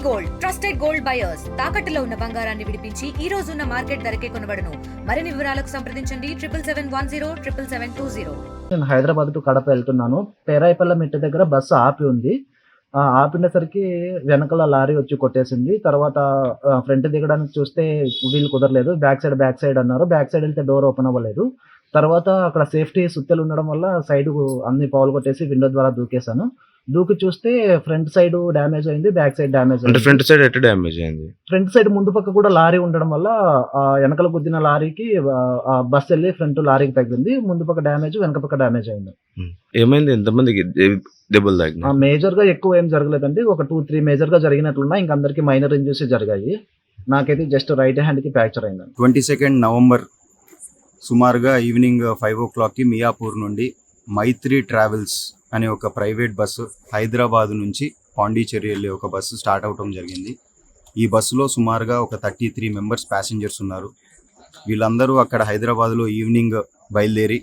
Gold trusted gold buyers తాకట్టులో ఉన్న బంగారాన్ని విడిపించి ఈ రోజు ఉన్న మార్కెట్ ధరకే కొనబడును. మరిన్ని వివరాలకు సంప్రదించండి 7771077720. నేను హైదరాబాద్ టు కడప వెళ్తున్నాను. పేరాయిపల్లి మెట్టు దగ్గర బస్సు ఆపి ఉంది. ఆపినసరికి వెనకాల లారీ వచ్చి కొట్టేసింది. తర్వాత ఫ్రంట్ దిగడానికి చూస్తే వీలు కుదరలేదు. బ్యాక్ సైడ్ అన్నారు. బ్యాక్ సైడ్ వెళ్తే డోర్ ఓపెన్ అవ్వలేదు. తర్వాత అక్కడ సేఫ్టీ సుత్తెలు ఉండడం వల్ల సైడ్ అన్ని పౌలు కొట్టేసి విండో ద్వారా దూకేశాను. దూకి చూస్తే ఫ్రంట్ సైడ్ డ్యామేజ్ అయింది, బ్యాక్ సైడ్ డ్యామేజ్ అంటే అయింది. ఫ్రంట్ సైడ్ ఎట్లా డ్యామేజ్ అయింది? ఫ్రంట్ సైడ్ ముందు పక్క కూడా లారీ ఉండడం వల్ల వెనకల గుద్దిన లారీకి బస్ వెళ్ళి ఫ్రంట్ లారీకి తగ్గింది. ముందు పక్క డ్యామేజ్, వెనక పక్క డ్యామేజ్ అయింది. ఏమైంది? ఎంతమందికి దెబ్బలు తాకినాయి? మేజర్ గా ఎక్కువ ఏం జరగలేదండి. ఒక 2-3 మేజర్ గా జరిగినట్లున్నా, ఇంక అందరికి మైనర్ ఇంజరీస్ జరిగాయి. నాకైతే జస్ట్ రైట్ హ్యాండ్ కి ఫ్రాక్చర్ అయిందండి. 22 నవంబర్ సుమారుగా ఈవినింగ్ 5 o'clockకి మియాపూర్ నుండి మైత్రి ట్రావెల్స్ అనే ఒక ప్రైవేట్ బస్సు హైదరాబాద్ నుంచి పాండిచేరి వెళ్ళే ఒక బస్సు స్టార్ట్ అవటం జరిగింది. ఈ బస్సులో సుమారుగా ఒక 33 మెంబర్స్ ప్యాసింజర్స్ ఉన్నారు. వీళ్ళందరూ అక్కడ హైదరాబాద్లో ఈవినింగ్ బయలుదేరి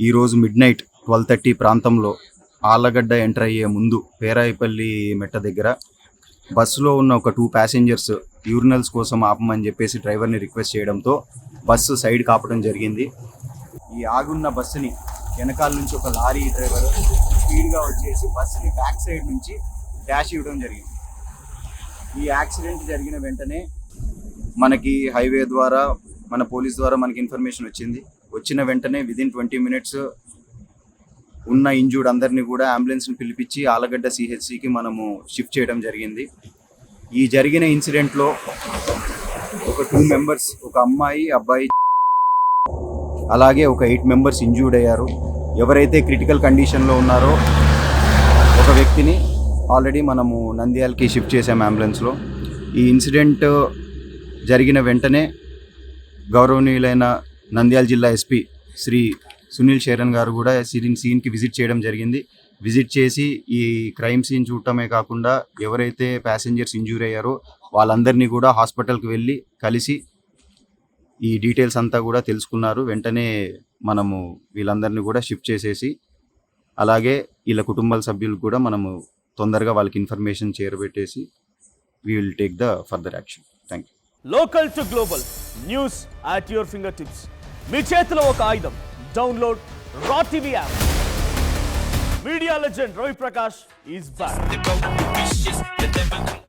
ఈరోజు మిడ్నైట్ 12:30 ప్రాంతంలో ఆళ్ళగడ్డ ఎంటర్ అయ్యే ముందు పేరాయిపల్లి మెట్ట దగ్గర బస్సులో ఉన్న ఒక 2 ప్యాసింజర్స్ యూరినల్స్ కోసం ఆపమని చెప్పేసి డ్రైవర్ని రిక్వెస్ట్ చేయడంతో బస్సు సైడ్ కాపడం జరిగింది. ఈ ఆగున్న బస్సుని వెనకాల నుంచి ఒక లారీ డ్రైవర్ స్పీడ్గా వచ్చేసి బస్సుని బ్యాక్ సైడ్ నుంచి డాష్ ఇవ్వడం జరిగింది. ఈ యాక్సిడెంట్ జరిగిన వెంటనే మనకి హైవే ద్వారా, మన పోలీస్ ద్వారా మనకి ఇన్ఫర్మేషన్ వచ్చింది. వచ్చిన వెంటనే విదిన్ 20 minutes ఉన్న ఇంజూర్డ్ అందరినీ కూడా అంబులెన్స్ని పిలిపించి ఆలగడ్డ సిహెచ్సికి మనము షిఫ్ట్ చేయడం జరిగింది. ఈ జరిగిన ఇన్సిడెంట్లో ఒక 2 members, ఒక అమ్మాయి, అబ్బాయి, అలాగే ఒక 8 members ఇంజూర్డ్ అయ్యారు. ఎవరైతే క్రిటికల్ కండిషన్లో ఉన్నారో ఒక వ్యక్తిని ఆల్రెడీ మనము నంద్యాలకి షిఫ్ట్ చేసాం అంబులెన్స్లో. ఈ ఇన్సిడెంట్ జరిగిన వెంటనే గౌరవనీయులైన నంద్యాల జిల్లా ఎస్పీ శ్రీ సునీల్ శరణ్ గారు కూడా సీన్కి విజిట్ చేయడం జరిగింది. విజిట్ చేసి ఈ క్రైమ్ సీన్ చూడటమే కాకుండా ఎవరైతే ప్యాసింజర్స్ ఇంజూర్ అయ్యారో వాళ్ళందరినీ కూడా హాస్పిటల్కి వెళ్ళి కలిసి ఈ డీటెయిల్స్ అంతా కూడా తెలుసుకున్నారు. వెంటనే మనము వీళ్ళందరినీ కూడా షిఫ్ట్ చేసేసి, అలాగే వీళ్ళ కుటుంబాల సభ్యులకు కూడా మనము తొందరగా వాళ్ళకి ఇన్ఫర్మేషన్ చేరబెట్టేసి we will take the further action. Thank you. Local to global news at your fingertips. మీ చేతిలో ఒక ఆయుధం. Download R TV app. Media legend Ravi Prakash is back.